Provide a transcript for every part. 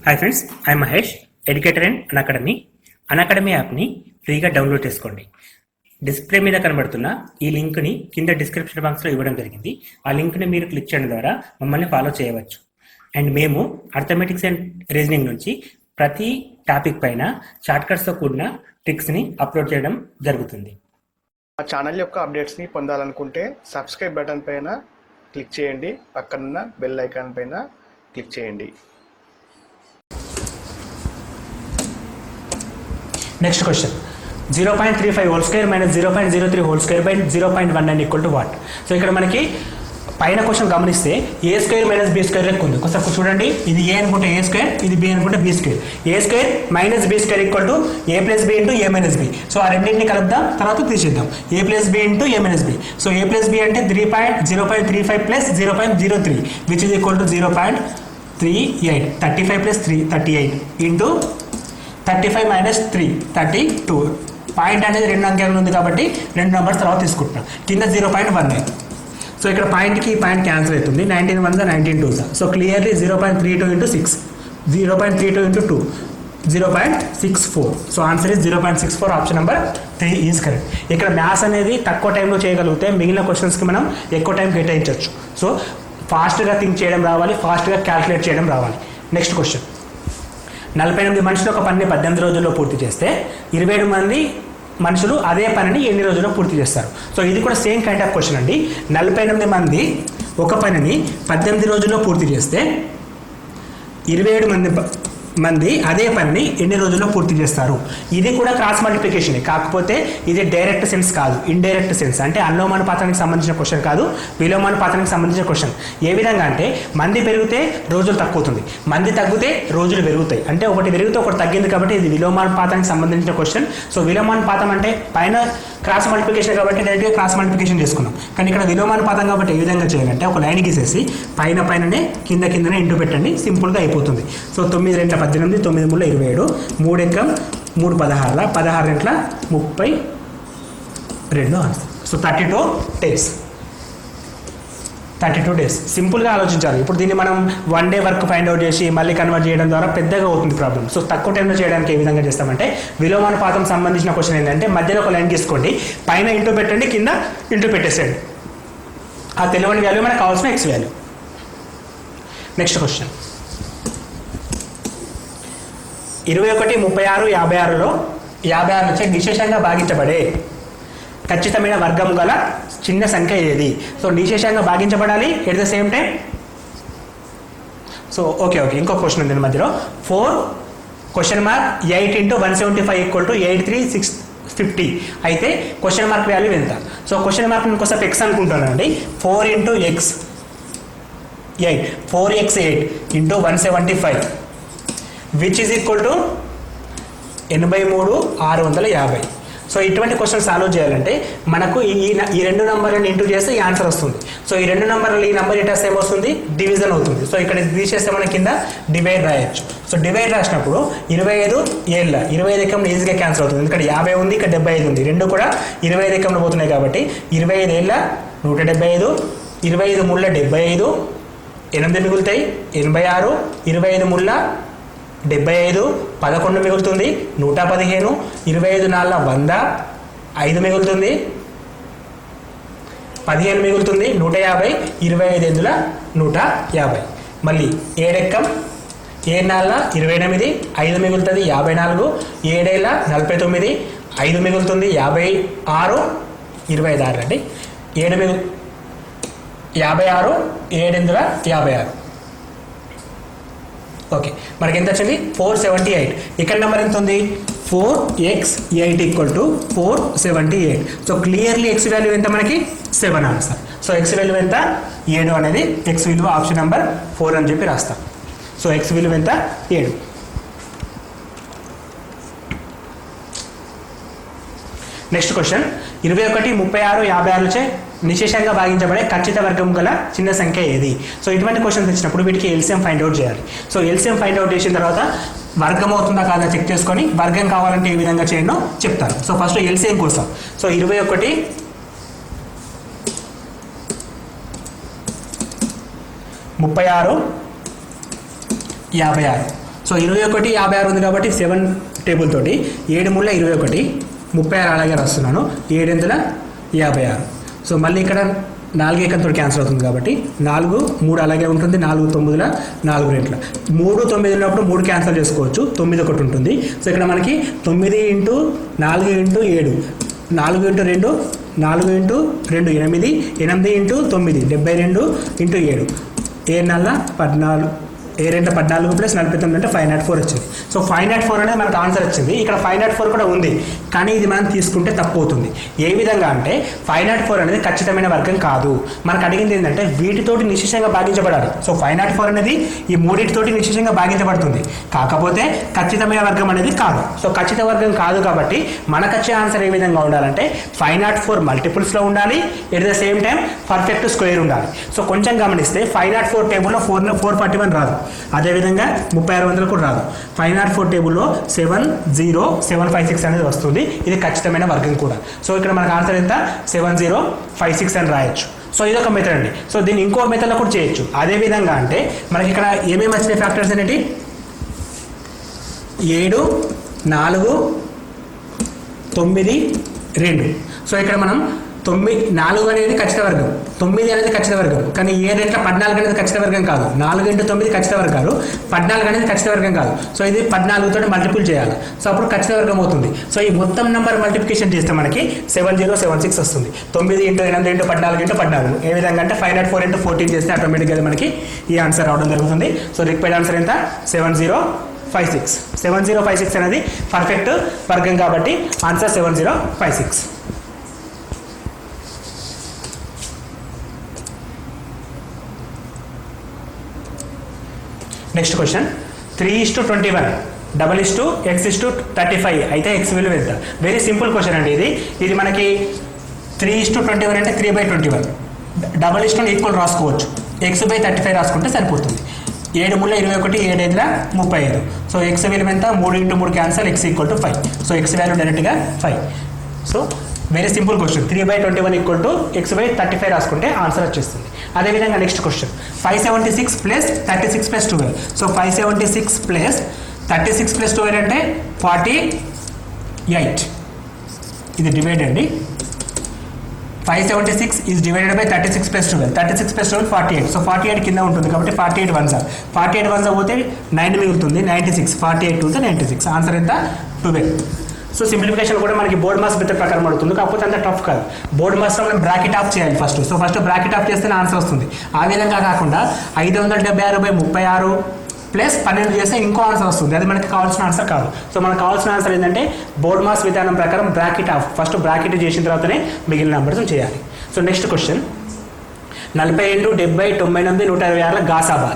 Hi friends, I Mahesh, educator and Unacademy యాప్ని ఫ్రీగా download చేసుకోండి. డిస్ప్లే మీద కనబడుతున్న ఈ లింక్ని కింద డిస్క్రిప్షన్ బాక్స్లో ఇవ్వడం జరిగింది. ఆ లింక్ని మీరు క్లిక్ చేయడం ద్వారా మమ్మల్ని ఫాలో చేయవచ్చు. అండ్ మేము అర్థమెటిక్స్ అండ్ రీజనింగ్ నుంచి ప్రతి టాపిక్ పైన షార్ట్కట్స్తో కూడిన ట్రిక్స్ని అప్లోడ్ చేయడం జరుగుతుంది. మా ఛానల్ యొక్క అప్డేట్స్ని పొందాలనుకుంటే సబ్స్క్రైబ్ బటన్ పైన క్లిక్ చేయండి, పక్కనున్న బెల్ ఐకాన్ పైన క్లిక్ చేయండి. Next question, 0.35 whole square minus 0.03 whole square by 0.19 equal to what? So ఇక్కడ మనకి పైన క్వశ్చన్ గమనిస్తే a square minus b square లెక్క ఉంది. ఒకసారి చూడండి, ఇది ఏ అనుకుంటే ఏ స్క్వేర్, ఇది బి అనుకుంటే b square. A square minus b square equal to a plus b into a minus b. So ఆ రెండింటిని కలుపుదాం, తర్వాత తీసేద్దాం. A plus b into a minus b. So A plus B అంటే 0.35 plus 0.03 which is equal to 0.38. 35 plus 3 38 into 35 minus 3 32. Point అనేది రెండు అంకెలు ఉంది కాబట్టి రెండు నెంబర్స్ తర్వాత తీసుకుంటున్నాం. కింద 0.19. సో ఇక్కడ పాయింట్కి ఈ పాయింట్ క్యాన్సిల్ అవుతుంది. 19 1 19 2. So clearly 0.32 into 6, 0.32 into 2, 0.64. So answer is 0.64. Option number 3 is correct. ఇక్కడ మ్యాథ్స్ అనేది తక్కువ టైంలో చేయగలిగితే మిగిలిన క్వశ్చన్స్కి మనం ఎక్కువ టైం కేటాయించవచ్చు. సో ఫాస్ట్గా థింక్ చేయడం రావాలి, ఫాస్ట్గా క్యాల్కులేట్ చేయడం రావాలి. నెక్స్ట్ క్వశ్చన్, 48 మనుషులు ఒక పనిని 18 రోజుల్లో పూర్తి చేస్తే 27 మంది మనుషులు అదే పనిని ఎన్ని రోజుల్లో పూర్తి చేస్తారు? సో ఇది కూడా సేమ్ కైండ్ ఆఫ్ క్వశ్చన్ అండి. 48 మంది ఒక పనిని 18 రోజుల్లో పూర్తి చేస్తే 27 మంది అదే పనిని ఎన్ని రోజుల్లో పూర్తి చేస్తారు? ఇది కూడా క్రాస్ మల్టిప్లికేషన్, కాకపోతే ఇది డైరెక్ట్ సెన్స్ కాదు, ఇండైరెక్ట్ సెన్స్. అంటే అనులోమానుపాతానికి సంబంధించిన క్వశ్చన్ కాదు, విలోమానుపాతానికి సంబంధించిన క్వశ్చన్. ఏ విధంగా అంటే మంది పెరిగితే రోజులు తక్కువవుతుంది, మంది తగ్గితే రోజులు పెరుగుతాయి. అంటే ఒకటి పెరిగితే ఒకటి తగ్గింది కాబట్టి ఇది విలోమానుపాతానికి సంబంధించిన క్వశ్చన్. సో విలోమానుపాతం అంటే పైన క్రాస్ మల్టిప్లికేషన్ కాబట్టి డైరెక్ట్గా క్రాస్ మల్టిప్లికేషన్ చేసుకున్నాం. కానీ ఇక్కడ విలోమానుపాతం కాబట్టి ఏ విధంగా చేయాలంటే ఒక లైన్ గీసేసి పైననే కిందనే ఇంటూ పెట్టండి, సింపుల్గా అయిపోతుంది. So 9 2 18, 9 3 27, 3 ఎక్కం 3 16, 16 2 32 answer. So 32 days. సింపుల్గా ఆలోచించాలి. ఇప్పుడు దీన్ని మనం 1 డే వర్క్ ఫైండ్ అవుట్ చేసి మళ్ళీ కన్వర్ట్ చేయడం ద్వారా పెద్దగా అవుతుంది ప్రాబ్లం. సో తక్కువ టైంలో చేయడానికి ఏ విధంగా చేస్తామంటే విలోమానుపాతం సంబంధించిన క్వశ్చన్ ఏంటంటే మధ్యలో ఒక లైన్ తీసుకోండి, పైన ఇంటూ పెట్టండి, కింద ఇంటూ పెట్టేసేయండి. ఆ తెలియని వాల్యూ మనకు కావాల్సిన ఎక్స్ వాల్యూ. నెక్స్ట్ క్వశ్చన్, 21 36 56లో 56 నుంచి నిశేషంగా భాగించబడే ఖచ్చితమైన వర్గం గల చిన్న సంఖ్య ఏది? సో నిశేషంగా భాగించబడాలి, at the same time. So okay ఇంకో క్వశ్చన్ ఉంది మధ్యలో. 4 8 into 175 ఈక్వల్ టు 83650 అయితే క్వశ్చన్ మార్క్ వాల్యూ ఎంత? సో క్వశ్చన్ మార్క్ ఇంకోసారి ఎక్స్ అనుకుంటున్నానండి. 4 into x 8, 4x 8 into 175 which is equal to 83,650. So ఇటువంటి క్వశ్చన్ సాల్వ్ చేయాలంటే మనకు ఈ రెండు నెంబర్లను ఇంటూ చేస్తే ఈ ఆన్సర్ వస్తుంది. సో ఈ రెండు నెంబర్లు ఈ నెంబర్ ఇటేస్తే ఏమొస్తుంది? డివిజన్ అవుతుంది. సో ఇక్కడ తీసేస్తే మన కింద డివైడ్ రాయొచ్చు. సో డివైడ్ రాసినప్పుడు 25 ఏళ్ళ 25 ఎకంలో ఈజీగా క్యాన్సిల్ అవుతుంది. ఎందుకంటే 50 ఉంది, ఇక్కడ 75 ఉంది, రెండు కూడా 25 ఎకంలో పోతున్నాయి కాబట్టి 25 ఏళ్ళ 175, 25 ముళ్ళ 75, 8 మిగులుతాయి 86, 25 ముళ్ళ 75, 11 మిగులుతుంది 115, 25 4 100, 5 మిగులుతుంది 15 మిగులుతుంది 150, 25 8 150. మళ్ళీ 7 ఎక్కం 7 4 28, 5 మిగులుతుంది 54, 7 ఏళ్ళ 49, 5 మిగులుతుంది 56, 26 అండి, 7 56, 7 56. ఓకే, మనకి ఎంత వచ్చింది? 478. ఇక్కడ నెంబర్ ఎంత ఉంది? 4x 8 equal to 478. So clearly X value ఎంత మనకి? 7 ఆన్సర్. సో ఎక్స్ వాల్యూ ఎంత? 7 అనేది ఎక్స్ విలువ ఆప్షన్ నెంబర్ 4 అని చెప్పి రాస్తాం. సో ఎక్స్ విలువ ఎంత? 7. నెక్స్ట్ క్వశ్చన్, 21 36 56లచే నిశేషంగా భాగించబడే ఖచ్చిత వర్గం గల చిన్న సంఖ్య ఏది? సో ఇటువంటి క్వశ్చన్స్ వచ్చినప్పుడు వీటికి ఎల్సిఎం ఫైండ్ అవుట్ చేయాలి. సో ఎల్సిఎం ఫైండ్ అవుట్ చేసిన తర్వాత వర్గం అవుతుందా కాదా చెక్ చేసుకొని వర్గం కావాలంటే ఏ విధంగా చేయడం చెప్తాను. సో ఫస్ట్ ఎల్సిఎం కోసం. సో 21 36 56 సో 21 56 ఉంది కాబట్టి 7 టేబుల్ తోటి 7 ముళ్ళ 21 36 అలాగే రాస్తున్నాను 7 ఎంతల 56. సో మళ్ళీ ఇక్కడ 4 ఏకంతో క్యాన్సిల్ అవుతుంది కాబట్టి 4 3 అలాగే ఉంటుంది 4 9ల 4 రెట్ల 3 9 ఉన్నప్పుడు 3 క్యాన్సిల్ చేసుకోవచ్చు 9 ఒకటి ఉంటుంది. సో ఇక్కడ మనకి 9 into 4 into 7 4 into 2 4 into 2 8 8 into 9 72 into 7 7 14 7 14 plus 49 అంటే 504 వచ్చింది. సో 504 అనేది మనకు ఆన్సర్ వచ్చింది. ఇక్కడ 504 కూడా ఉంది కానీ ఇది మనం తీసుకుంటే తప్పు అవుతుంది. ఏ విధంగా అంటే 504 అనేది ఖచ్చితమైన వర్గం కాదు. మనకు అడిగింది ఏంటంటే వీటితోటి నిశ్చితంగా భాగించబడాలి. సో 504 అనేది ఈ మూడింటితోటి నిశ్చితంగా భాగించబడుతుంది కాకపోతే ఖచ్చితమైన వర్గం అనేది కాదు. సో ఖచ్చిత వర్గం కాదు కాబట్టి మనకు వచ్చే ఆన్సర్ ఏ విధంగా ఉండాలంటే 504 మల్టిపుల్స్లో ఉండాలి, at the same time perfect square ఉండాలి. సో కొంచెం గమనిస్తే 504 టేబుల్లో 441 రాదు, అదేవిధంగా 3600 కూడా రాదు. 504 టేబుల్లో 70756 అనేది వస్తుంది. ఇది ఖచ్చితమైన వర్గం కూడా. సో ఇక్కడ మనకు ఆన్సర్ ఎంత 7056 అని రాయొచ్చు. సో ఇది ఒక మెథడ్ అండి. సో దీన్ని ఇంకో మెథడ్లో కూడా చేయొచ్చు. అదే విధంగా అంటే మనకి ఇక్కడ ఏమేమి వచ్చినాయి ఫ్యాక్టర్స్ అనేటి 7 4 9 2. సో ఇక్కడ మనం 4 అనేది ఖచ్చిత వర్గం, 9 అనేది ఖచ్చిత వర్గం, కానీ 7 ఇంట్లో 14 అనేది ఖచ్చిత వర్గం కాదు. 4 ఇంటూ 9 ఖచ్చిత వర్గాలు, 14 అనేది ఖచ్చిత వర్గం కాదు. సో ఇది 14 తోటి మల్టిపుల్ చేయాలి. సో అప్పుడు ఖచ్చిత వర్గం అవుతుంది. సో ఈ మొత్తం నెంబర్ మల్టిప్లికేషన్ చేస్తే మనకి 7076 వస్తుంది. 9 ఇంటూ 8 ఇంటూ 14 ఇంటూ 14 ఏ విధంగా అంటే 504 ఇంటూ 14 చేస్తే ఆటోమేటిక్గా మనకి ఈ ఆన్సర్ రావడం జరుగుతుంది. సో రిక్వైర్డ్ ఆన్సర్ ఎంత 7056. 7056 అనేది పర్ఫెక్ట్ వర్గం కాబట్టి ఆన్సర్ 7056. నెక్స్ట్ క్వశ్చన్ 3:21 x:35 అయితే x విలువ ఎంత? వెరీ సింపుల్ క్వశ్చన్ అండి ఇది మనకి 3:21 అంటే 3/21 = ఈక్వల్ రాసుకోవచ్చు. x/35 రాసుకుంటే సరిపోతుంది. 7 ముళ్ళ 21 7 5ల 35. సో x విలువ ఎంత 3 into 3 cancel x = 5. So x value డైరెక్ట్గా 5. So very simple question 3/21 x/35 రాసుకుంటే ఆన్సర్ వచ్చేస్తుంది. అదేవిధంగా next question 576 plus 36 plus 12. So 576 plus 36 plus 12 అంటే 48. ఇది డివైడ్ అండి. 576 is divided by 36 plus 12. 36 plus 12 48. So 48 కింద ఉంటుంది కాబట్టి 48 వన్స్ 48 వన్స్ పోతే 9 మిగులుతుంది. 96 48 2 96. ఆన్సర్ ఎంత 12. సో సింప్లిఫికేషన్ కూడా మనకి బోర్డ్ మాస్ మెథడ్ ప్రకారం పడుతుంది, కాకపోతే అంత టఫ్ కాదు. బోర్డ్ మాస్లో మనం బ్రాకెట్ ఆఫ్ చేయాలి first. So first bracket of చేస్తేనే ఆన్సర్ వస్తుంది. ఆ విధంగా కాకుండా 576/36 ప్లస్ 12 చేస్తే ఇంకో ఆన్సర్ వస్తుంది. అది మనకి కావాల్సిన ఆన్సర్ కాదు. సో మనకు కావాల్సిన ఆన్సర్ ఏంటంటే బోర్డ్ మాస్ విధానం ప్రకారం బ్రాకెట్ ఆఫ్, ఫస్ట్ బ్రాకెట్ చేసిన తర్వాతనే మిగిలిన నెంబర్స్ చేయాలి. సో నెక్స్ట్ క్వశ్చన్ 42 70 98 126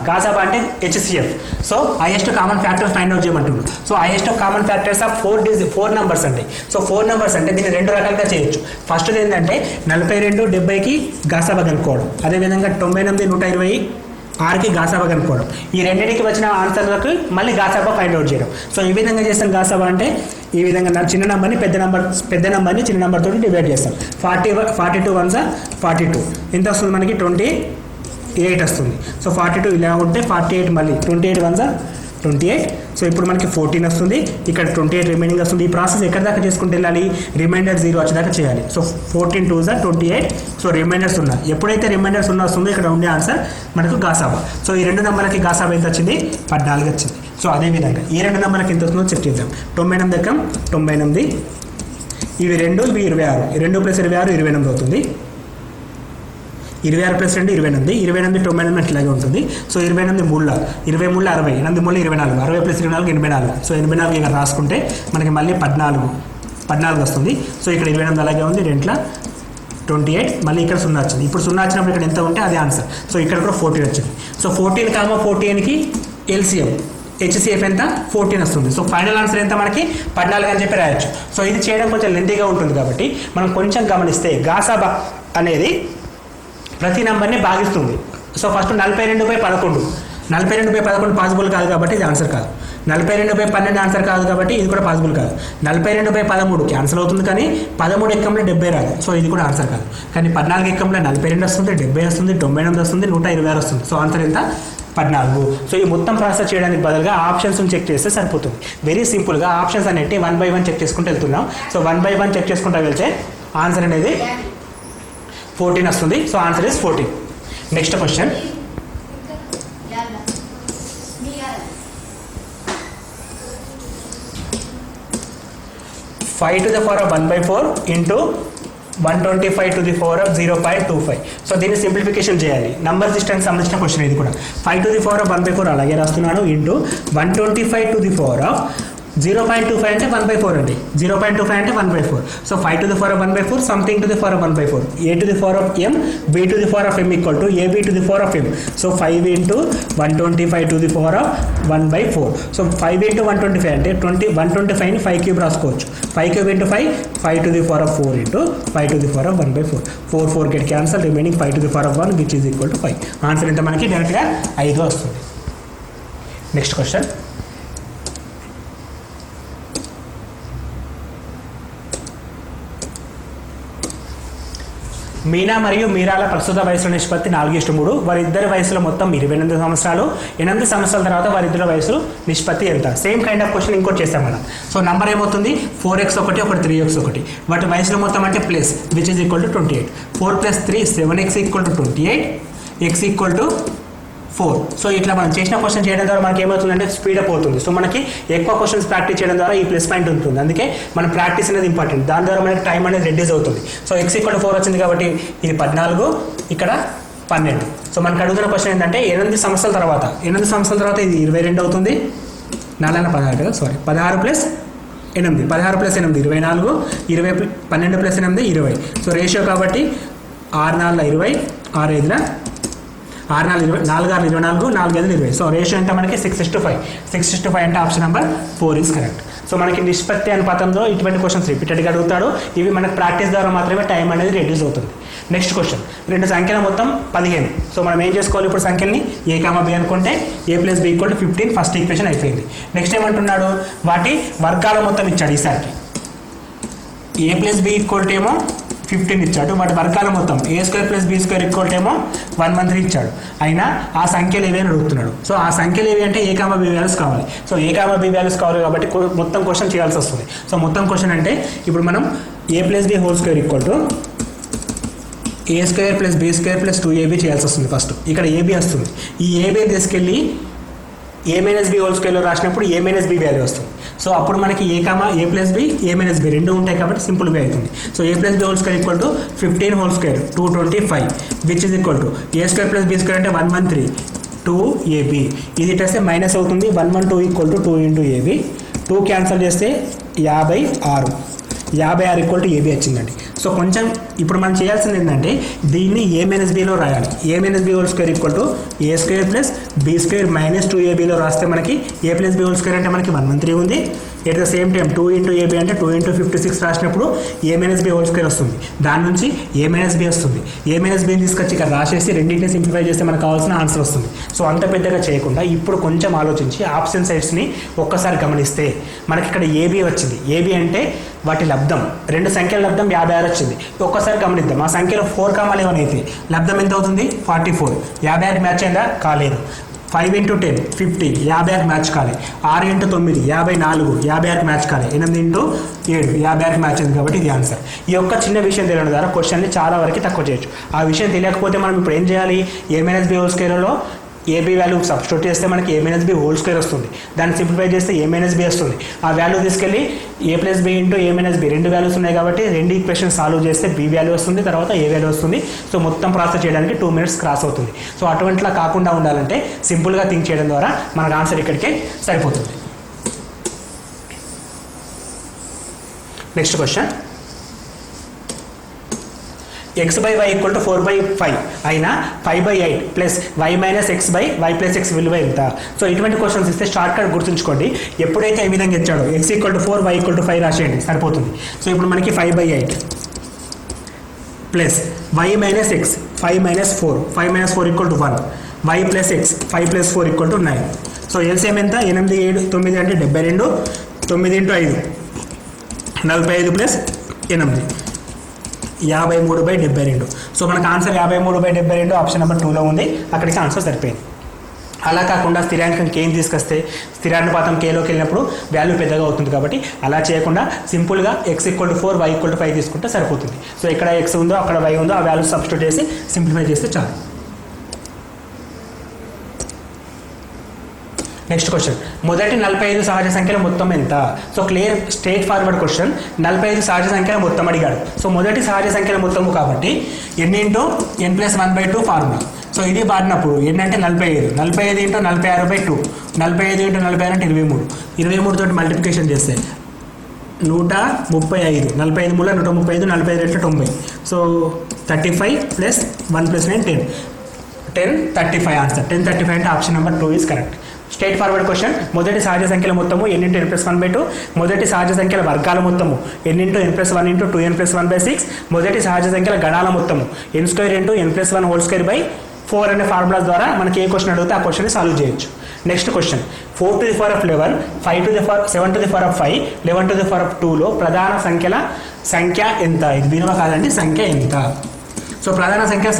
గాసాబా అంటే HCF. So highest common factors find out చేయమంటున్నారు. So highest common factors of 4 numbers అండి. సో 4 నెంబర్స్ అంటే దీన్ని 2 రకాలుగా చేయొచ్చు. ఫస్ట్ ఏంటంటే 42 70కి గాసాబా కనుక్కోవడం, అదేవిధంగా 98 126 6కి గాసాబా కనుక్కోవడం. ఈ రెండింటికి వచ్చిన ఆన్సర్లకు మళ్ళీ గాసాబా ఫైండ్ అవుట్ చేయడం. సో ఈ విధంగా చేస్తాం గాసాబా అంటే ఈ విధంగా చిన్న నెంబర్ని పెద్ద నెంబర్ని చిన్న నెంబర్ తోటి డివైడ్ చేస్తాం. 42 1 42 ఎంత వస్తుంది మనకి 28 వస్తుంది. సో 42 ఇలా ఉంటే 48 మళ్ళీ 28 1 28. సో ఇప్పుడు మనకి 14 వస్తుంది, ఇక్కడ 28 రిమైనింగ్ వస్తుంది. ఈ ప్రాసెస్ ఎక్కడి దాకా చేసుకుంటే వెళ్ళాలి, రిమైండర్ 0 వచ్చేదాకా చేయాలి. సో 14 2 28. సో రిమైండర్స్ ఉన్నాయి. ఎప్పుడైతే రిమైండర్స్ వస్తుందో ఇక్కడ ఉండే ఆన్సర్ మనకు గాసాబా. సో ఈ 2 నెంబర్లకి గాసాబా ఎంత వచ్చింది 14 వచ్చింది. సో అదేవిధంగా ఈ 2 నెంబర్లకి ఎంత వస్తుందో చెక్ చేద్దాం. 98 దగ్గర 98, ఇవి 2 ఇవి 26, 2 + 26 28 అవుతుంది. 26 + 2 28, 28 98 ఇలాగే ఉంటుంది. సో 28 3 20 3 60, 8 3 24, 60 + 24 84. సో 84 ఇక్కడ రాసుకుంటే మనకి మళ్ళీ 14 వస్తుంది. సో ఇక్కడ 28 అలాగే ఉంది, 2 28, మళ్ళీ ఇక్కడ 0 వచ్చింది. ఇప్పుడు 0 వచ్చినప్పుడు ఇక్కడ ఎంత ఉంటే అదే ఆన్సర్. సో ఇక్కడ కూడా 14 వచ్చింది. సో 14, 14కి ఎల్సిఎం హెచ్సిఎఫ్ ఎంత 14 వస్తుంది. సో ఫైనల్ ఆన్సర్ ఎంత మనకి 14 అని చెప్పి రాయొచ్చు. సో ఇది చేయడం కొంచెం లెంతీగా ఉంటుంది కాబట్టి మనం కొంచెం గమనిస్తే గాసాబా అనేది ప్రతి నెంబర్ని భాగిస్తుంది. సో ఫస్ట్ 42/11, 42/11 పాసిబుల్ కాదు కాబట్టి ఇది ఆన్సర్ కాదు. 42/12 ఆన్సర్ కాదు కాబట్టి ఇది కూడా పాసిబుల్ కాదు. 42/13 క్యాన్సిల్ అవుతుంది కానీ 13 ఎక్కంలో 70 రాదు. సో ఇది కూడా ఆన్సర్ కాదు. కానీ 14 ఎక్కంలో 42 వస్తుంది, 70 వస్తుంది, 98 వస్తుంది, 126 వస్తుంది. సో ఆన్సర్ ఎంత 14. సో ఈ మొత్తం ప్రాసెస్ చేయడానికి బదులుగా ఆప్షన్స్ చెక్ చేస్తే సరిపోతుంది. వెరీ సింపుల్గా ఆప్షన్స్ అనేవి 1 by 1 చెక్ చేసుకుంటూ వెళ్తున్నాం. సో 1 by 1 చెక్ చేసుకుంటూ వెళ్తే ఆన్సర్ అనేది 14 వస్తుంది. So answer is 14. Next question. 5 to the power of 1 by 4 into 125 to the power of 0.25. So దీన్ని సింప్లిఫికేషన్ చేయాలి. నంబర్ సిస్టమ్కి సంబంధించిన క్వశ్చన్ ఇది కూడా. 5 to the power of 1 by 4 అలాగే రాస్తున్నాను into 125 to the power of 0.25 అంటే 1 by 4 అండి. 0.25 అంటే 1 by 4. So 5 to the power of 1 by 4 something to the power of 1 by 4. A to the power of m, b to the power of m equal to ab to the power of m. So 5 into 125 to the power of 1 by 4. So 5 into 125 అంటే 125 ని 5 cube రాసుకోవచ్చు. 5 cube into 5 to the power of 4 into 5 to the power of 1 by 4. 4 get cancel, remaining 5 to the power of 1 which is equal to 5. Answer ఎంత మనకి డైరెక్ట్గా 5 వస్తుంది. Next question. Meena మరియు మీరాల ప్రస్తుత వయసుల నిష్పత్తి 4:3. వారిద్దరి వయసులో మొత్తం 28 సంవత్సరాలు. 8 సంవత్సరాల తర్వాత వారిద్దరి వయసులు నిష్పత్తి ఎంత? సేమ్ కైండ్ ఆఫ్ క్వశ్చన్ ఇంకోటి చేస్తాం మనం. సో నంబర్ ఏమవుతుంది? 4x ఒకటి 3x ఒకటి. వాటి వయసులో మొత్తం అంటే plus which is equal to 28. 4 + 3 7x equal to 28, x equal to 4. So ఇట్లా మనం చేసిన క్వశ్చన్ చేయడం ద్వారా మనకి ఏమవుతుందంటే స్పీడప్ అవుతుంది. సో మనకి ఎక్కువ క్వశ్చన్స్ ప్రాక్టీస్ చేయడం ద్వారా ఈ ప్లస్ పాయింట్ ఉంటుంది. అందుకే మన ప్రాక్టీస్ అనేది ఇంపార్టెంట్. దాని ద్వారా మనకి టైం అనేది రెడ్యూస్ అవుతుంది. సో x ఈక్వల్ టు 4 వచ్చింది కాబట్టి ఇది 14, ఇక్కడ 12. సో మనకు అడుగుతున్న క్వశ్చన్ ఏంటంటే 8 సంవత్సరాల తర్వాత ఇది 22 అవుతుంది. 4 16 కదా, సారీ 16 + 8 16 + 8 24, 20 12 + 8 20. సో రేషియో కాబట్టి 6 4 20, 6 5 6 4 20, 4 6 24, 4 5 20. సో రేషియో అంటే మనకి 6:5. 6:5 అంటే option number 4 is correct. So మనకి నిష్పత్తి అనుపాతంలో ఇటువంటి క్వశ్చన్స్ రిపీటెడ్గా అడుగుతాడు. ఇవి మనకి ప్రాక్టీస్ ద్వారా మాత్రమే టైం అనేది రెడ్యూస్ అవుతుంది. Next question. 2 సంఖ్యల మొత్తం 15. సో మనం ఏం చేసుకోవాలి ఇప్పుడు సంఖ్యల్ని? a, b అనుకుంటే a + b = 15. ఫస్ట్ ఈక్వేషన్ అయిపోయింది. నెక్స్ట్ ఏమంటున్నాడు? వాటి వర్గాల మొత్తం ఇచ్చాడు. ఈసారికి a + b = ఏమో 15 ఇచ్చాడు. వాటి వర్గాల మొత్తం a² + b² = ఏమో 113 ఇచ్చాడు. అయినా ఆ సంఖ్యలు ఏవి అని అడుగుతున్నాడు. సో ఆ సంఖ్యలు ఏవి అంటే a, b వాల్యూస్ కావాలి. సో a, b వాల్యూస్ కావాలి కాబట్టి మొత్తం క్వశ్చన్ చేయాల్సి వస్తుంది. సో మొత్తం క్వశ్చన్ అంటే ఇప్పుడు మనం a + b² = a² + b² + 2ab చేయాల్సి వస్తుంది. ఫస్ట్ ఇక్కడ ab వస్తుంది. ఈ ab తీసుకెళ్ళి a - b² లో రాసినప్పుడు a - b వాల్యూ వస్తుంది. సో అప్పుడు మనకి a + b, a - b రెండు ఉంటాయి కాబట్టి సింపుల్గా అవుతుంది. So a + b² = 15² 225 which is equal to a² + b² అంటే 113 2ab. ఇది చేస్తే మైనస్ అవుతుంది. 112 = 2 × ab. 2 క్యాన్సల్ చేస్తే 56 = ab వచ్చిందండి. సో కొంచెం ఇప్పుడు మనం చేయాల్సింది ఏంటంటే దీన్ని a - bలో రాయాలి. a - b² = a² + b² - 2ab లో రాస్తే మనకి a + b² అంటే మనకి 113 ఉంది. At the same time 2 × ab అంటే 2 × 56 రాసినప్పుడు a - b² వస్తుంది. దాని నుంచి a - b వస్తుంది. a - bని తీసుకొచ్చి ఇక్కడ రాసేసి రెండింటిని సింప్లిఫై చేస్తే మనకు కావాల్సిన ఆన్సర్ వస్తుంది. సో అంత పెద్దగా చేయకుండా ఇప్పుడు కొంచెం ఆలోచించి ఆప్షన్ సైడ్స్ని ఒక్కసారి గమనిస్తే మనకి ఇక్కడ ab వచ్చింది. ab అంటే వాటి లబ్ధం, 2 సంఖ్యల లబ్ధం 56 వచ్చింది. ఒక్కసారి గమనిద్దాం. ఆ సంఖ్యలో 4, 11 అయితే లబ్ధం ఎంత అవుతుంది? 44. 56 మ్యాచ్ అయిందా? కాలేదు. 5 × 10 50, 56 మ్యాచ్ కాలే. 6 × 9 54, 56 మ్యాచ్ కాలే. 8 × 7 56 మ్యాచ్ అయింది కాబట్టి ఇది ఆన్సర్. ఈ యొక్క చిన్న విషయం తెలియడం ద్వారా క్వశ్చన్ని చాలా వరకు తక్కువ చేయొచ్చు. ఆ విషయం తెలియకపోతే మనం ఇప్పుడు ఏం చేయాలి? a - b² ab value substitute చేస్తే మనకి a - b² వస్తుంది. దాన్ని సింప్లిఫై చేస్తే a - b వస్తుంది. ఆ వాల్యూ తీసుకెళ్ళి a + b × a - b రెండు వాల్యూస్ ఉన్నాయి కాబట్టి రెండు ఈక్వేషన్ సాల్వ్ చేస్తే b వాల్యూ వస్తుంది, తర్వాత a వాల్యూ వస్తుంది. సో మొత్తం ప్రాసెస్ చేయడానికి 2 minutes క్రాస్ అవుతుంది. సో అటువంటిలా కాకుండా ఉండాలంటే సింపుల్గా థింక్ చేయడం ద్వారా మనకు ఆన్సర్ ఇక్కడికే సరిపోతుంది. Next question. x/y = 4/5 అయినా 5/8 + y - x/y + x విలువ ఎంత? సో ఇటువంటి క్వశ్చన్స్ ఇస్తే షార్ట్ కట్ గుర్తుంచుకోండి. ఎప్పుడైతే ఈ విధంగా ఇచ్చాడో x = 4 y = 5 రాసేయండి సరిపోతుంది. సో ఇప్పుడు మనకి 5/8 + y - x 5 - 4 5 - 4 = 1 y + x 5 + 4 = 9. So LCM ఎంత? 8 7 9 అంటే 72. 9 × 5 45 + 8 53/72. సో మనకు ఆన్సర్ 53/72 ఆప్షన్ నెంబర్ 2లో ఉంది. అక్కడికి ఆన్సర్ సరిపోయింది. అలా కాకుండా స్థిరాంకం కేని తీసుకొస్తే స్థిరానుపాతం కేలోకి వెళ్ళినప్పుడు వాల్యూ పెద్దగా అవుతుంది కాబట్టి అలా చేయకుండా సింపుల్గా x=4 y=5 తీసుకుంటే సరిపోతుంది. సో ఇక్కడ x ఉందో అక్కడ y ఉందో ఆ వాల్యూ సబ్స్టిట్యూట్ చేసి సింప్లిఫై చేస్తే చాలు. నెక్స్ట్ క్వశ్చన్, మొదటి 45 సహజ సంఖ్యల మొత్తం ఎంత? So clear straight forward question. 45 సహజ సంఖ్యల మొత్తం అడిగాడు. సో మొదటి సహజ సంఖ్యల మొత్తము కాబట్టి n × n+1/2 ఫార్ములా. సో ఇది వాడినప్పుడు n అంటే 45, 45 × 46/2, 45 × 46 అంటే 23, 23 తోటి మల్టిప్లికేషన్ చేస్తే 135, 45 మూల 135, 45 × 90. So 35 + 1 + 9 10, 1035 answer. 1035 అంటే option number 2 is correct. Straight forward question. మొదటి సహజ సంఖ్యల మొత్తము n × n+1/2, మొదటి సహజ సంఖ్యల వర్గాల మొత్తము n × n+1 × 2n+1/6, మొదటి సహజ సంఖ్యల గణాల మొత్తము n² × n+1² 4 అనే ఫార్ములాస్ ద్వారా మనకి ఏ క్వశ్చన్ అడిగితే ఆ క్వశ్చన్ని సాల్వ్ చేయొచ్చు. నెక్స్ట్ క్వశ్చన్, 4⁴11, 7⁵5, 11⁴2లో ప్రధాన సంఖ్యల సంఖ్య ఎంత? ఇది విలువ కాదండి, సంఖ్య ఎంత? సో ప్రధాన సంఖ్య.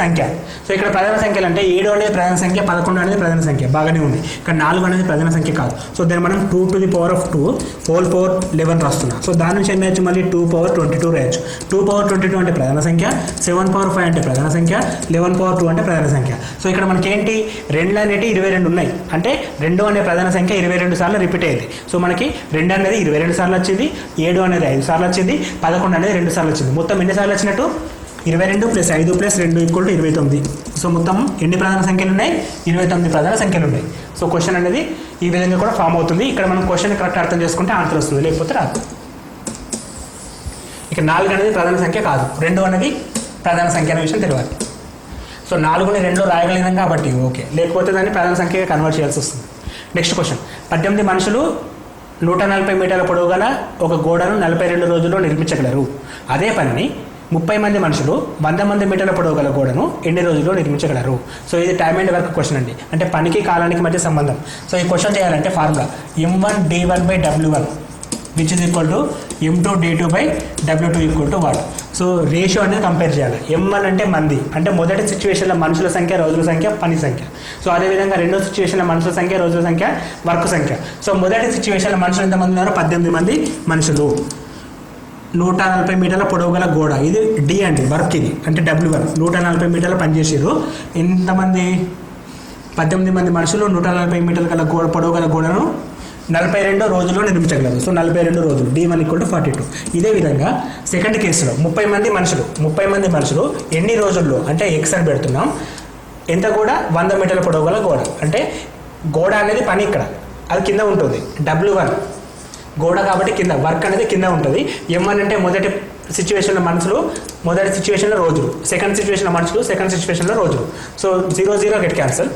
సో ఇక్కడ ప్రధాన సంఖ్యలు అంటే 7 అనేది ప్రధాన సంఖ్య, 11 అనేది ప్రధాన సంఖ్య, బాగానే ఉంది. ఇక్కడ 4 అనేది ప్రధాన సంఖ్య కాదు. సో దాన్ని మనం 2⁴2 హోల్ పవర్ 11 రాస్తున్నాం. సో దాని నుంచి ఏం రాయొచ్చు, మళ్ళీ 2⁴22 రాయొచ్చు. 2⁴22 అంటే ప్రధాన సంఖ్య, 7⁵5 అంటే ప్రధాన సంఖ్య, 11⁴2 అంటే ప్రధాన సంఖ్య. సో ఇక్కడ మనకి ఏంటి, 2 అనేవి 22 ఉన్నాయి. అంటే 2 అనే ప్రధాన సంఖ్య 22 సార్లు రిపీట్ అయ్యింది. సో మనకి 2 అనేది 22 సార్లు వచ్చింది, 7 అనేది 5 సార్లు వచ్చింది, 11 అనేది 2 సార్లు వచ్చింది. మొత్తం ఎన్ని సార్లు వచ్చినట్టు, 22 + 5 + 2 = 29. సో మొత్తం ఎన్ని ప్రధాన సంఖ్యలు ఉన్నాయి, 29 ప్రధాన సంఖ్యలు ఉన్నాయి. సో క్వశ్చన్ అనేది ఈ విధంగా కూడా ఫామ్ అవుతుంది. ఇక్కడ మనం క్వశ్చన్ కరెక్ట్ అర్థం చేసుకుంటే ఆన్సర్ వస్తుంది, లేకపోతే రాదు. ఇక 4 అనేది ప్రధాన సంఖ్య కాదు, 2 అనేది ప్రధాన సంఖ్య అనే విషయం తెలియాలి. సో 4ని 2లో రాయగలిగినాం కాబట్టి ఓకే, లేకపోతే దాన్ని ప్రధాన సంఖ్యగా కన్వర్ట్ చేయాల్సి వస్తుంది. నెక్స్ట్ క్వశ్చన్, 18 మనుషులు 140 మీటర్ల పొడవు గల ఒక గోడను 42 రోజుల్లో నిర్మించగలరు. అదే పనిని 30 మంది మనుషులు 100 మంది మీటర్ల పొడవు గల గోడను ఎన్ని రోజుల్లో నిర్మించగలరు? సో ఇది టైమ్ అండ్ వర్క్ క్వశ్చన్ అండి, అంటే పనికి కాలానికి మధ్య సంబంధం. సో ఈ క్వశ్చన్ చేయాలంటే formula m1d1/w1 which is equal to m2d2/w2 what. So ratio అనేది కంపేర్ చేయాలి. m1 అంటే మంది, అంటే మొదటి సిచ్యువేషన్లో మనుషుల సంఖ్య, రోజుల సంఖ్య, పని సంఖ్య. సో అదేవిధంగా రెండో సిచ్యువేషన్లో మనుషుల సంఖ్య, రోజుల సంఖ్య, వర్క్ సంఖ్య. సో మొదటి సిచ్యువేషన్లో మనుషులు ఎంతమంది ఉన్నారు, 18 మంది మనుషులు. 140 మీటర్ల పొడవు గల గోడ, ఇది డి అండి, వర్క్ ఇది అంటే w1. 140 మీటర్లు పనిచేసారు. ఎంతమంది, 18 మంది మనుషులు 140 మీటర్ల గల పొడవు గల గోడను 42 రోజుల్లో నిర్మించగలరు. సో 42 రోజులు, d1 = 42. ఇదే విధంగా సెకండ్ కేసులో 30 మంది మనుషులు ఎన్ని రోజుల్లో అంటే x అని పెడుతున్నాం. ఎంత కూడా 100 మీటర్ల పొడవు గల గోడ, అంటే గోడ అనేది పని ఇక్కడ, అది కింద ఉంటుంది. w1 గోడ కాబట్టి కింద, వర్క్ అనేది కింద ఉంటుంది. m1 అంటే మొదటి సిచ్యువేషన్లో మనుషులు, మొదటి సిచ్యువేషన్లో రోజులు, సెకండ్ సిచ్యువేషన్లో మనుషులు, సెకండ్ సిచ్యువేషన్లో రోజులు. So 0 get cancel,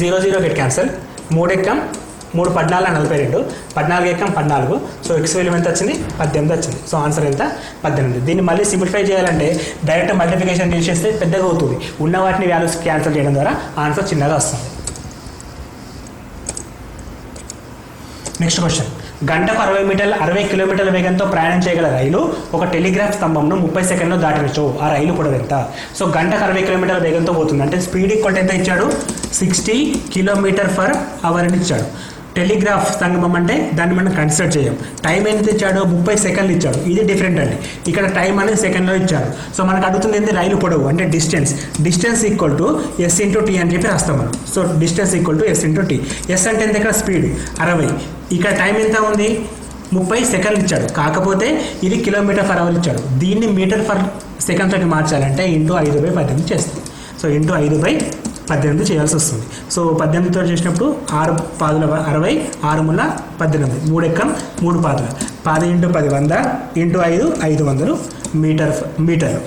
0 get cancel. 3 ఎక్కం 3 14 42, 14 ఎక్కం 14. So x విలువ ఎంత వచ్చింది, 18 వచ్చింది. సో ఆన్సర్ ఎంత, 18. దీన్ని మళ్ళీ సింప్లిఫై చేయాలంటే డైరెక్ట్ మల్టిప్లికేషన్ చేసేస్తే పెద్దగా అవుతుంది. ఉన్న వాటిని వాల్యూస్ క్యాన్సల్ చేయడం ద్వారా ఆన్సర్ చిన్నగా వస్తుంది. నెక్స్ట్ క్వశ్చన్, గంటకు 60 కిలోమీటర్ల వేగంతో ప్రయాణం చేయగల రైలు ఒక టెలిగ్రాఫ్ స్తంభంను 30 సెకండ్లో దాటినచో ఆ రైలు పొడవు ఎంత? సో గంటకు 60 కిలోమీటర్ల వేగంతో పోతుంది, అంటే స్పీడ్ ఈక్వల్ ఎంత ఇచ్చాడు, 60 km/h అని ఇచ్చాడు. టెలిగ్రాఫ్ స్తంభం అంటే దాన్ని మనం కన్సిడర్ చేయం. టైం ఎంత ఇచ్చాడు, 30 సెకండ్లు ఇచ్చాడు. ఇది డిఫరెంట్ అండి, ఇక్కడ టైం అనేది సెకండ్లో ఇచ్చాడు. సో మనకు అడుగుతుంది ఏంటి, రైలు పొడవు అంటే డిస్టెన్స్ = s × t అని చెప్పి రాస్తాం మనం. So distance = s × t. s అంటే ఎంత, ఇక్కడ స్పీడ్ 60, ఇక్కడ టైం ఎంత ఉంది, 30 సెకండ్లు ఇచ్చాడు. కాకపోతే ఇది km/h ఇచ్చాడు. దీన్ని m/s తోటి మార్చాలంటే × 5/18 చేస్తాం. సో × 5/18 చేయాల్సి వస్తుంది. సో 18తో చేసినప్పుడు 6 పాదుల 60, 6 ముల 18, 3 ఎక్కం 3 పాదుల 10 × 10 100 × 5 500 మీటర్.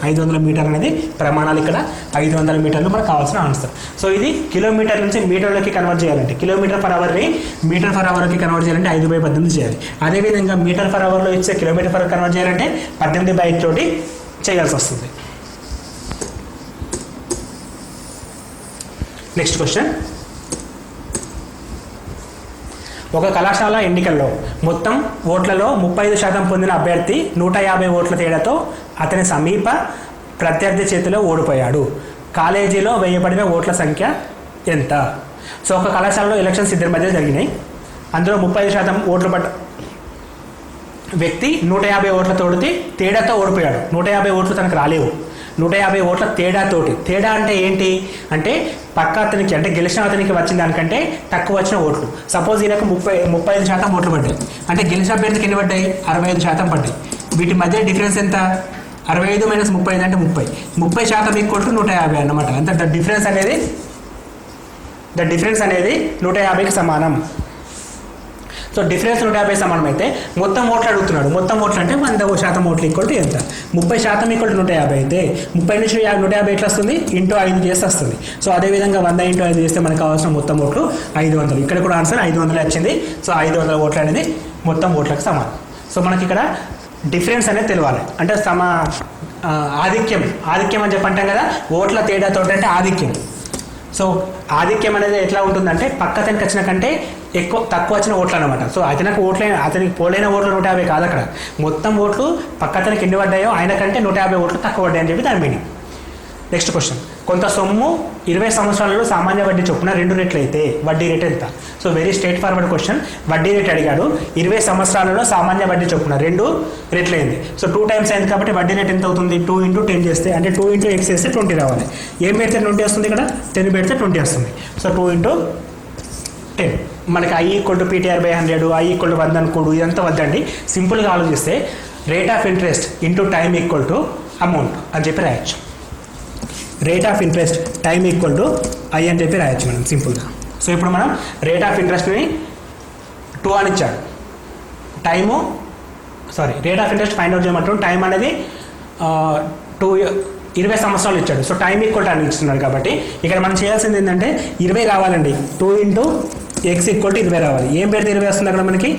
500 మీటర్ అనేది ప్రమాణాలు. ఇక్కడ 500 మీటర్లు మనకు కావాల్సిన ఆన్సర్. సో ఇది కిలోమీటర్ నుంచి మీటర్లకి కన్వర్ట్ చేయాలంటే, km/hని m/hకి కన్వర్ట్ చేయాలంటే 5/18 చేయాలి. అదేవిధంగా m/hలో ఇచ్చే km/h కన్వర్ట్ చేయాలంటే 18/8 తోటి చేయాల్సి వస్తుంది. నెక్స్ట్ క్వశ్చన్, ఒక కళాశాల ఎన్నికల్లో మొత్తం ఓట్లలో 35% పొందిన అభ్యర్థి 150 ఓట్ల తేడాతో అతని సమీప ప్రత్యర్థి చేతిలో ఓడిపోయాడు. కాలేజీలో వేయబడిన ఓట్ల సంఖ్య ఎంత? సో ఒక కళాశాలలో ఎలక్షన్స్ ఇద్దరి మధ్య జరిగినాయి. అందులో 35% ఓట్లు పడ్డ వ్యక్తి 150 ఓట్లతోటి తేడాతో ఓడిపోయాడు. 150 ఓట్లు తనకు రాలేవు, 150 ఓట్ల తేడాతోటి. తేడా అంటే ఏంటి అంటే పక్క అతనికి అంటే గెలిచిన అతనికి వచ్చిన దానికంటే తక్కువ వచ్చిన ఓట్లు. సపోజ్ ఈయనకు 35% ఓట్లు పడ్డాయి, అంటే గెలిచిన అభ్యర్థికి ఎన్ని పడ్డాయి? 65% పడ్డాయి. వీటి మధ్య డిఫరెన్స్ ఎంత? 65 - 35 అంటే 30. 30% ఈక్వల్ టు 150 అన్నమాట. అంత ద డిఫరెన్స్ అనేది 150కి సమానం. సో డిఫరెన్స్ 150 సమానం అయితే మొత్తం ఓట్లు అడుగుతున్నాడు. మొత్తం ఓట్లు అంటే 100% ఓట్లు ఈక్వల్ టు ఎంత? 30% ఈక్వల్ టు 150 అయితే 30 నుంచి 150 ఎట్లా వస్తుంది? ఇంటూ 5 చేస్తే వస్తుంది. సో అదేవిధంగా 100 × 5 చేస్తే మనకు కావాల్సిన మొత్తం ఓట్లు 500. ఇక్కడ కూడా ఆన్సర్ 500 వచ్చింది. సో 500 ఓట్లు అనేది మొత్తం ఓట్లకు సమానం. సో మనకి ఇక్కడ డిఫరెన్స్ అనేది తెలియాలి. అంటే ఆధిక్యం అని చెప్పంటాం కదా, ఓట్ల తేడాతో అంటే ఆధిక్యం. సో ఆధిక్యం అనేది ఎట్లా ఉంటుందంటే పక్కతనికి వచ్చిన కంటే తక్కువ వచ్చిన ఓట్లు అనమాట. సో అతనికి పోలైన ఓట్లు 150 కాదు, అక్కడ మొత్తం ఓట్లు పక్కతనికి ఎన్ని పడ్డాయో ఆయన కంటే 150 ఓట్లు తక్కువ పడ్డాయని చెప్పి దాని మీనింగ్. నెక్స్ట్ క్వశ్చన్, కొంత సొమ్ము 20 సంవత్సరాలలో సామాన్య వడ్డీ చొప్పున 2 రెట్లు అయితే వడ్డీ రేట్ ఎంత? So very straight forward question. వడ్డీ రేట్ అడిగాడు. 20 సంవత్సరాలలో సామాన్య వడ్డీ చొప్పున 2 రెట్లు అయింది. సో 2 టైమ్స్ అయింది కాబట్టి వడ్డీ రేట్ ఎంత అవుతుంది? 2 × 10 చేస్తే, అంటే 2 × x చేస్తే 20 రావాలి. ఏం పెడితే 20 వస్తుంది? ఇక్కడ 10 పెడితే 20 వస్తుంది. సో 2 × 10 మనకి I = PTR/100, I = 100 అనుకోడు. ఇదంతా వద్దండి, సింపుల్గా ఆలోచిస్తే rate of interest into time equal to amount అని చెప్పి రాయొచ్చు. Rate of interest time equal to I అని చెప్పి రాయొచ్చు మనం సింపుల్గా. సో ఇప్పుడు మనం రేట్ ఆఫ్ ఇంట్రెస్ట్ని 2 అని ఇచ్చాడు. Rate of interest find out చేయమంటాం. టైం అనేది 20 సంవత్సరాలు ఇచ్చాడు. సో టైం ఈక్వల్ టు అని ఇస్తున్నాడు కాబట్టి ఇక్కడ మనం చేయాల్సింది ఏంటంటే 20 రావాలండి. 2 × x = 20 రావాలి. ఏం పెడితే 20 వస్తుంది? అక్కడ మనకి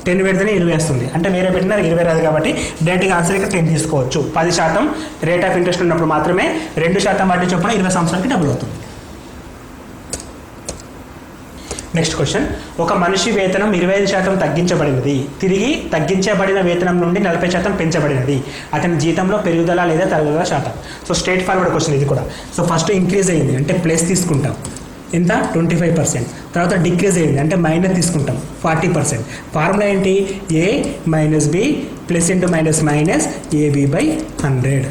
10 పెడితేనే 20 వస్తుంది. అంటే వేరే పెట్టినా 20 రాదు కాబట్టి డైరెక్ట్గా ఆన్సర్ ఇక్కడ 10 తీసుకోవచ్చు. 10% రేట్ ఆఫ్ ఇంట్రెస్ట్ ఉన్నప్పుడు మాత్రమే 2% వడ్డీ చొప్పున 20 సంవత్సరాలకి డబుల్ అవుతుంది. నెక్స్ట్ క్వశ్చన్, ఒక మనిషి వేతనం 25% తగ్గించబడినది, తిరిగి తగ్గించబడిన వేతనం నుండి 40% పెంచబడినది. అతని జీతంలో పెరుగుదల లేదా తరుగుదల శాతం. సో స్ట్రైట్ ఫార్వర్డ్ క్వశ్చన్ ఇది కూడా. సో ఫస్ట్ ఇంక్రీజ్ అయింది అంటే ప్లస్ తీసుకుంటాం, ఎంత? 25%. తర్వాత డిక్రీజ్ అయింది అంటే మైనస్ తీసుకుంటాం, 40%. ఫార్ములా ఏంటి? A - B +× -AB/100.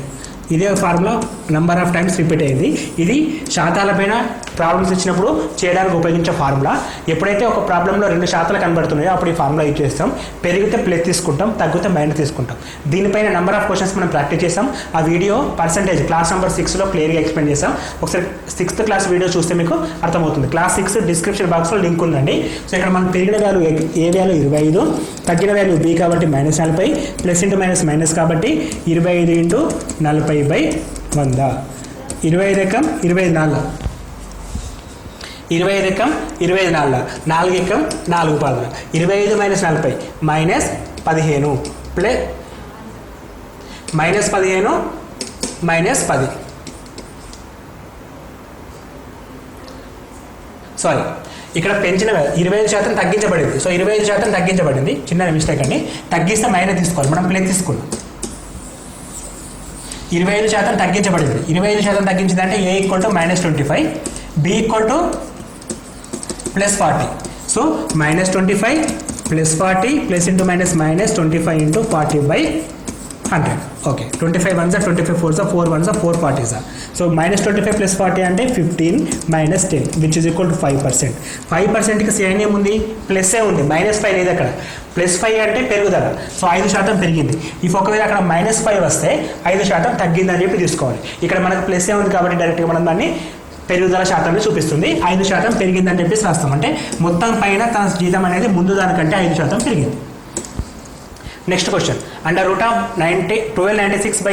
ఇదే formula number of times repeat అయింది. ఇది శాతాలపైన ప్రాబ్లమ్స్ ఇచ్చినప్పుడు చేయడానికి ఉపయోగించే ఫార్ములా. ఎప్పుడైతే ఒక ప్రాబ్లంలో 2 శాతాలు కనబడుతున్నాయో అప్పుడు ఈ ఫార్ములా యూజ్ చేస్తాం. పెరిగితే ప్లస్ తీసుకుంటాం, తగ్గితే మైనస్ తీసుకుంటాం. దీనిపైన నెంబర్ ఆఫ్ క్వశ్చన్స్ మనం ప్రాక్టీస్ చేసాం. ఆ వీడియో పర్సంటేజ్ క్లాస్ నెంబర్ 6లో క్లియర్గా ఎక్స్ప్లెయిన్ చేసాం. ఒకసారి 6th క్లాస్ వీడియో చూస్తే మీకు అర్థమవుతుంది. క్లాస్ 6 డిస్క్రిప్షన్ బాక్స్లో లింక్ ఉందండి. సో ఇక్కడ మనం పెరిగిన వాల్యూ ఏ వాల్యూ 25, తగ్గిన వాల్యూ B కాబట్టి -40, ప్లస్ ఇంటూ మైనస్ కాబట్టి 25 × 40/100. 25 ఎకం 24, 25 ఎకం 24, 4 ఎకం 4 పాదల. 25 - 40 -15 ప్లస్ -15 -10. సారీ, ఇక్కడ పెంచిన 25% తగ్గించబడింది. సో 25% తగ్గించబడింది, చిన్న మిస్టేక్ అండి. తగ్గిస్తే మైనస్ తీసుకోవాలి, మనం ప్లస్ తీసుకున్నాం. 25% తగ్గించబడింది. 25% తగ్గించిందంటే A = -25, B = +40. సో -25 +40 plus into minus -25 × 40/100. Okay, 25 1s 25 4s 4 1s 4 40s. So -25 + 40 అంటే 15 - 10 విచ్ ఈజ్ ఈక్వల్ టు 5%. 5%కి సైన్ ఏముంది? ప్లస్ఏ ఉంది, -5 లేదు అక్కడ. +5 అంటే పెరుగుదల. సో 5% పెరిగింది. ఇఫ్ ఒకవేళ అక్కడ -5 వస్తే 5% తగ్గిందని చెప్పి తీసుకోవాలి. ఇక్కడ మనకు ప్లస్ఏ ఉంది కాబట్టి డైరెక్ట్గా మనం దాన్ని పెరుగుదల శాతాన్ని చూపిస్తుంది. 5% పెరిగిందని చెప్పేసి రాస్తాం. అంటే మొత్తం పైన తన జీతం అనేది ముందు దానికంటే 5% పెరిగింది. నెక్స్ట్ క్వశ్చన్, √1296/x =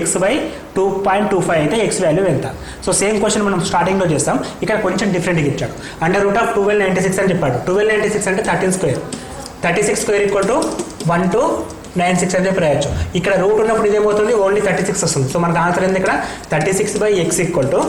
x/2.25 అయితే x వాల్యూ ఎంత? సో సేమ్ క్వశ్చన్ మనం స్టార్టింగ్లో చేస్తాం, ఇక్కడ కొంచెం డిఫరెంట్గా ఇచ్చాడు. √1296 అని చెప్పాడు. 1296 అంటే 13 స్క్వేర్. 36 స్క్వేర్ = 1 to 96 అని చెప్పి రాయొచ్చు. ఇక్కడ రూట్ ఉన్నప్పుడు ఇదేమవుతుంది ఓన్లీ 36 వస్తుంది. సో మనకు ఆన్సర్ ఏంది ఇక్కడ 36/x equal to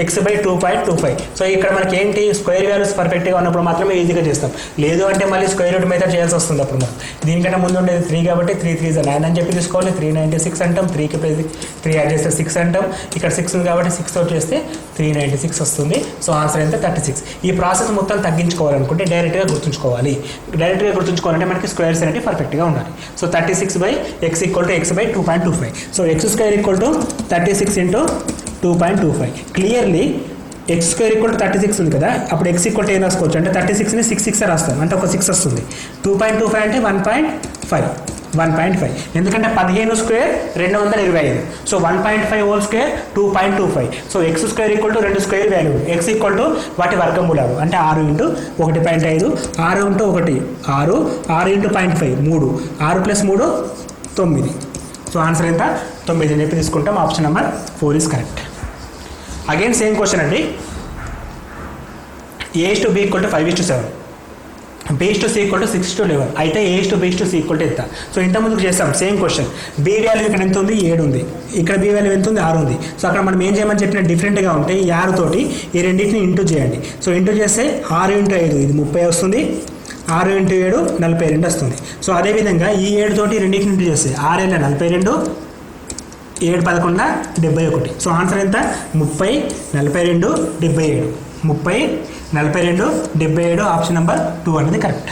x/2.25. So ఇక్కడ మనకి ఏంటి స్క్వేర్ వాల్యూస్ పర్ఫెక్ట్గా ఉన్నప్పుడు మాత్రమే ఈజీగా చేస్తాం. లేదు అంటే మళ్ళీ స్క్వేర్ రూట్ మెథడ్ చేయాల్సి వస్తుంది. అప్పుడు మనం దీనికంటే ముందు ఉండేది 3 కాబట్టి 3 3 9 అని చెప్పి తీసుకోవాలి. 396 అంటాం. 3కి 3 యాడ్ చేస్తే 6 అంటాం. ఇక్కడ 6 ఉంది కాబట్టి 6 తోటి చేస్తే 396 వస్తుంది. సో ఆన్సర్ ఎంత 36. ఈ ప్రాసెస్ మొత్తం తగ్గించుకోవాలనుకుంటే డైరెక్ట్గా గుర్తుంచుకోవాలి. డైరెక్ట్గా గుర్తుంచుకోవాలంటే మనకి స్క్వేర్స్ అనేవి పర్ఫెక్ట్గా ఉండాలి. So 36/x equal to x/2.25. So x² equal to 36 into 2.25. Clearly x² equal to 36 ఉంది కదా, అప్పుడు x ఈక్వల్ టు ఏం రాసుకోవచ్చు అంటే 36ని 6 రాస్తాం అంటే ఒక 6 వస్తుంది. 2.25 అంటే 1.5. ఎందుకంటే 15 square 225. So 1.5 whole square 2.25. So x² equal to 2 square value, x equal to వాటి వర్గమూలాలు అంటే 6 into 1.5, 6 into 1 6, 6 into 0.5 3, 6 plus 3 9. So answer ఎంత 9 అని చెప్పి తీసుకుంటాం. Option number 4 is correct. Again same question అండి. a/b equal to 5:7, b/c equal to 6:11. అయితే a/b/c equal to ఎంత? So ఇంత ముందుకు చేస్తాం సేమ్ క్వశ్చన్. b వాల్యూ ఇక్కడ ఎంత ఉంది 7 ఉంది, ఇక్కడ b వాల్యూ ఎంత ఉంది 6 ఉంది. సో అక్కడ మనం ఏం చేయమని చెప్పిన డిఫరెంట్గా ఉంటే ఈ 6 తోటి ఈ రెండింటిని ఇంటూ చేయండి. సో ఇంటూ చేస్తే 6 ఇంటూ 5 ఇది 30 వస్తుంది, 6 ఇంటూ 7 42 వస్తుంది. సో అదేవిధంగా ఈ 7 తోటి రెండింటిని ఇంటూ చేస్తే 6 ఏళ్ళ 42, 7 11 71. సో ఆన్సర్ ఎంత 30 42 77. 30 42 77. ఆప్షన్ నెంబర్ 2 అనేది correct.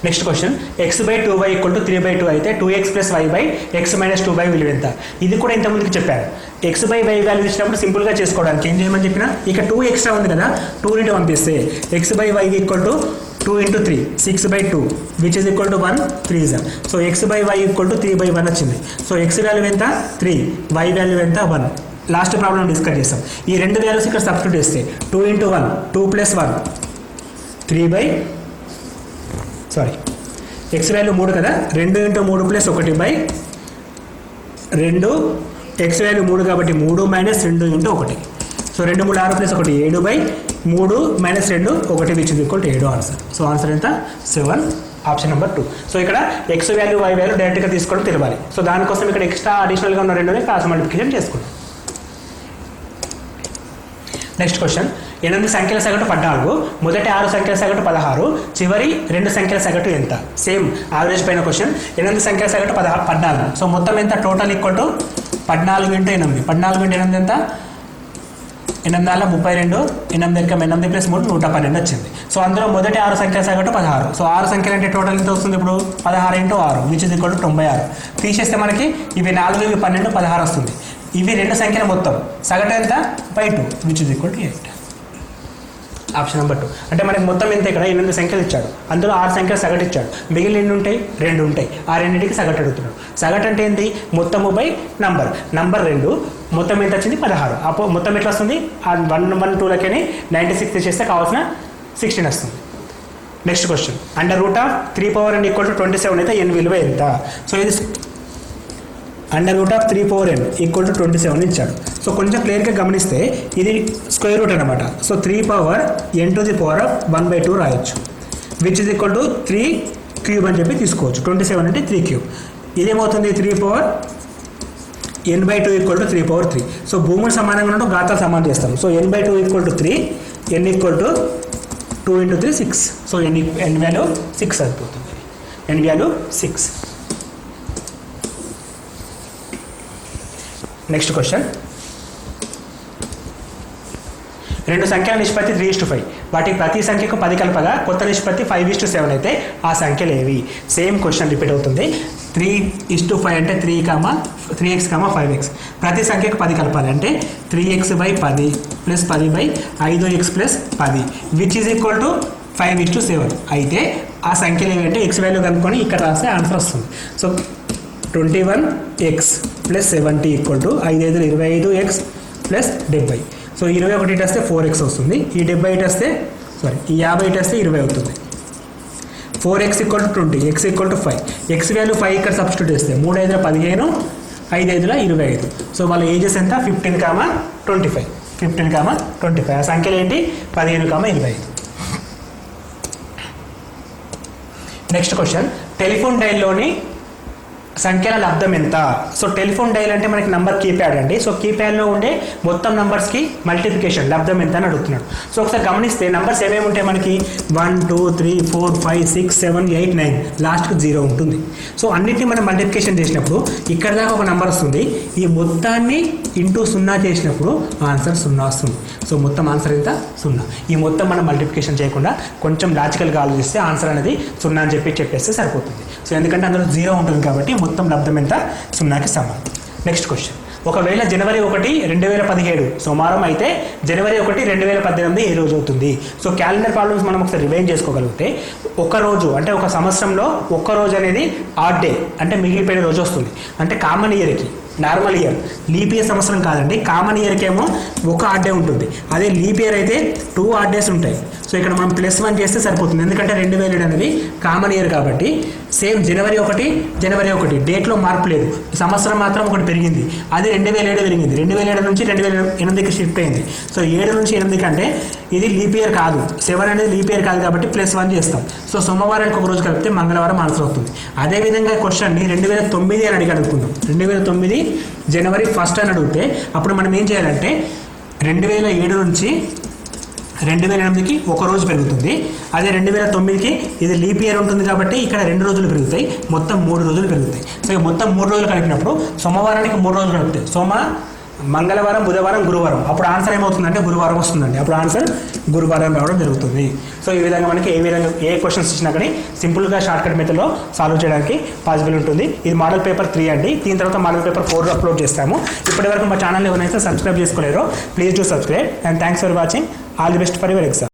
Next question x/2y equal to 3/2 అయితే 2x + y/x - 2y విలువ ఎంత? ఇది కూడా ఇంతకుముందుకు చెప్పారు. x/y వాల్యూ ఇచ్చినప్పుడు సింపుల్గా చేసుకోవడానికి ఏం చేయమని చెప్పినా ఇక 2 ఎక్స్ట్రా ఉంది కదా, 2 ఇంటూ పంపిస్తే x/y equal to 2 into 3 6/2 which is equal to 1 3 is. So x/y equal to 3/1 వచ్చింది. సో x వాల్యూ ఎంత 3, y వాల్యూ ఎంత 1. లాస్ట్ ప్రాబ్లం డిస్కస్ చేస్తాం. ఈ రెండు వాల్యూస్ ఇక్కడ సబ్స్టిట్యూట్ చేస్తే 2 ఇంటూ 1 2 + 1 x వాల్యూ 3 కదా, 2 ఇంటూ 3 + 1/2. x వాల్యూ 3 కాబట్టి 3 - 2 into 1. So 2 3 6 + 1 7/3 - 2 1 which is equal to 7 answer. So answer ఎంత 7. Option number 2. సో ఇక్కడ x వాల్యూ y వాల్యూ డైరెక్ట్గా తీసుకోవడం తెలియాలి. సో దానికోసం ఇక్కడ ఎక్స్ట్రా అడిషనల్గా ఉన్న 2ని క్రాస్ మల్టిప్లికేషన్ చేసుకుంటాం. నెక్స్ట్ క్వశ్చన్ 8 సంఖ్యల సగటు 14, మొదటి 6 సంఖ్యల సగటు 16, చివరి 2 సంఖ్యల సగటు ఎంత? సేమ్ యావరేజ్ పైన క్వశ్చన్. 8 సంఖ్యల సగటు 14. సో మొత్తం ఎంత total equal to 14 into 8. 14 into 8 ఎంత 8 32, 8 + 3 112 వచ్చింది. సో అందులో మొదటి 6 సంఖ్యల సగటు 16. సో 6 సంఖ్యలు అంటే టోటల్ ఎంత వస్తుంది ఇప్పుడు 16 into 6 which is equal to 96. తీసేస్తే మనకి ఇవి 4 ఇవి 12 16 వస్తుంది. ఇవి 2 సంఖ్యల మొత్తం సగటు ఎంత 2 which is equal to 8. Option number 2. అంటే మనకి మొత్తం ఎంత ఇక్కడ 8 సంఖ్యలు ఇచ్చాడు, అందులో 6 సంఖ్యలు సగటు ఇచ్చాడు, మిగిలిన ఎన్ని ఉంటాయి 2 ఉంటాయి. ఆ రెండింటికి సగటు అడుగుతున్నాడు. సగటు అంటే ఏంటి మొత్తము బై నంబర్ 2 మొత్తం ఎంత వచ్చింది 16. అప్పుడు మొత్తం ఎట్లా వస్తుంది 112లకి 96 చేస్తే కావాల్సిన 16 వస్తుంది. Next question √3n equal to 27 అయితే n విలువ ఎంత? సో ఇది √3n ఈక్వల్ టు 27 ఇచ్చాడు. సో కొంచెం క్లియర్గా గమనిస్తే ఇది స్క్వేర్ రూట్ అనమాట. సో 3n⁴ రాయొచ్చు విచ్ ఇస్ ఈక్వల్ టు 3³ అని చెప్పి తీసుకోవచ్చు. 27 అంటే 3³. ఇదేమవుతుంది 3n/2 ఈక్వల్ టు 3/3. సో భూములు సమానంగా ఉన్నట్టు ఘాతాలు సమానం చేస్తాం. So n/2 equal to 3, n equal to 2 into 3 6. So n value 6 అయిపోతుంది. n value 6. నెక్స్ట్ క్వశ్చన్ 2 సంఖ్యల నిష్పత్తి 3:5. వాటి ప్రతి సంఖ్యకు 10 కలపగా కొత్త నిష్పత్తి 5:7 అయితే ఆ సంఖ్యలు ఏవి? సేమ్ క్వశ్చన్ రిపీట్ అవుతుంది. 3:5 అంటే 3x, 5x. ప్రతి సంఖ్యకు 10 కలపాలి అంటే 3x/10 + 10/5x + 10 which is equal to 5:7. అయితే ఆ సంఖ్యలు ఏమంటే x వాల్యూ కనుక్కొని ఇక్కడ రాస్తే ఆన్సర్ వస్తుంది. So 21x + 70 equal to 5 5 25x + 70. So 21 ఇటు వస్తే 4x వస్తుంది. ఈ 70 వస్తే ఈ 50 వస్తే 20 అవుతుంది. 4x equal to 20, x equal to 5. x value 5 ఇక్కడ సబ్స్టిట్యూట్ చేస్తే 3 5 15, 5 5 25. సో వాళ్ళ ఏజెస్ ఎంత 15, 25. 15, 25. ఆ సంఖ్యలు ఏంటి 15, 25. నెక్స్ట్ క్వశ్చన్, టెలిఫోన్ డైల్లోని సంఖ్యల లబ్ధం ఎంత? సో టెలిఫోన్ డైల్ అంటే మనకి నంబర్ కీప్యాడ్ అండి. సో కీప్యాడ్లో ఉండే మొత్తం నంబర్స్కి మల్టిప్లికేషన్ లబ్ధం ఎంత అని అడుగుతున్నాడు. సో ఒకసారి గమనిస్తే నంబర్స్ ఏమేమి ఉంటాయి మనకి 1 2 3 4 5 6 7 8 9 లాస్ట్కి 0 ఉంటుంది. సో అన్నిటిని మనం మల్టిప్లికేషన్ చేసినప్పుడు ఇక్కడ దాకా ఒక నంబర్ వస్తుంది. ఈ మొత్తాన్ని ఇంటూ 0 చేసినప్పుడు ఆన్సర్ 0 వస్తుంది. సో మొత్తం ఆన్సర్ ఎంత? 0. ఈ మొత్తం మనం మల్టిప్లికేషన్ చేయకుండా కొంచెం లాజికల్గా ఆలోచిస్తే ఆన్సర్ అనేది 0 అని చెప్పేస్తే సరిపోతుంది. సో ఎందుకంటే అందులో 0 ఉంటుంది కాబట్టి మొత్తం లబ్ధం ఎంత? 0కి సమానం. నెక్స్ట్ క్వశ్చన్, ఒకవేళ జనవరి 1 2017 సోమవారం అయితే జనవరి 1 2018 ఏ రోజు అవుతుంది? సో క్యాలెండర్ ప్రాబ్లమ్స్ మనం ఒకసారి రివైజ్ చేసుకోగలిగితే ఒక రోజు అంటే ఒక సంవత్సరంలో ఒక్క రోజు అనేది ఆడ్ డే అంటే మిగిలిపోయిన రోజు వస్తుంది. అంటే కామన్ ఇయర్కి, నార్మల్ ఇయర్, లీప్ ఇయర్ సంవత్సరం కాదండి, కామన్ ఇయర్కి ఏమో ఒక ఆడ్ డే ఉంటుంది. అదే లీప్ ఇయర్ అయితే 2 ఆడ్ డేస్ ఉంటాయి. సో ఇక్కడ మనం +1 చేస్తే సరిపోతుంది. ఎందుకంటే 2007 అనేది కామన్ ఇయర్ కాబట్టి సేమ్ జనవరి 1 డేట్లో మార్పు లేదు, సంవత్సరం మాత్రం ఒకటి పెరిగింది. అది 2007 పెరిగింది. 2007 నుంచి 2008కి షిఫ్ట్ అయింది. సో 7 నుంచి 8 కంటే ఇది లీప్ ఇయర్ కాదు, 7 అనేది లీప్ ఇయర్ కాదు కాబట్టి +1 చేస్తాం. సో సోమవారానికి ఒక రోజు కలిపితే మంగళవారం ఆన్సర్ అవుతుంది. అదేవిధంగా క్వశ్చన్ని 2009 అని అడుగుకుందాం. 2009 జనవరి 1 అని అడిగితే అప్పుడు మనం ఏం చేయాలంటే 2007 నుంచి 2008కి ఒక రోజు పెరుగుతుంది. అదే 2009కి ఇది లీప్ ఇయర్ ఉంటుంది కాబట్టి ఇక్కడ 2 రోజులు పెరుగుతాయి, మొత్తం 3 రోజులు పెరుగుతాయి. సో మొత్తం 3 రోజులు కలిపినప్పుడు సోమవారానికి 3 రోజులు కలుపుతాయి, మంగళవారం బుధవారం గురువారం, అప్పుడు ఆన్సర్ ఏమవుతుందంటే గురువారం వస్తుందండి. అప్పుడు ఆన్సర్ గురువారం రావడం జరుగుతుంది. సో ఈ విధంగా మనకి ఏ క్వశ్చన్స్ ఇచ్చినా కానీ సింపుల్గా షార్ట్కట్ మెథడ్లో సాల్వ్ చేయడానికి పాసిబుల్ ఉంటుంది. ఇది మోడల్ పేపర్ 3 అండి. దీని తర్వాత మోడల్ పేపర్ 4 అప్లోడ్ చేస్తాము. ఇప్పటివరకు మా ఛానల్ ఎవరైతే సబ్స్క్రైబ్ చేసుకోలేరో please do subscribe and thanks for watching. All the best for your exam.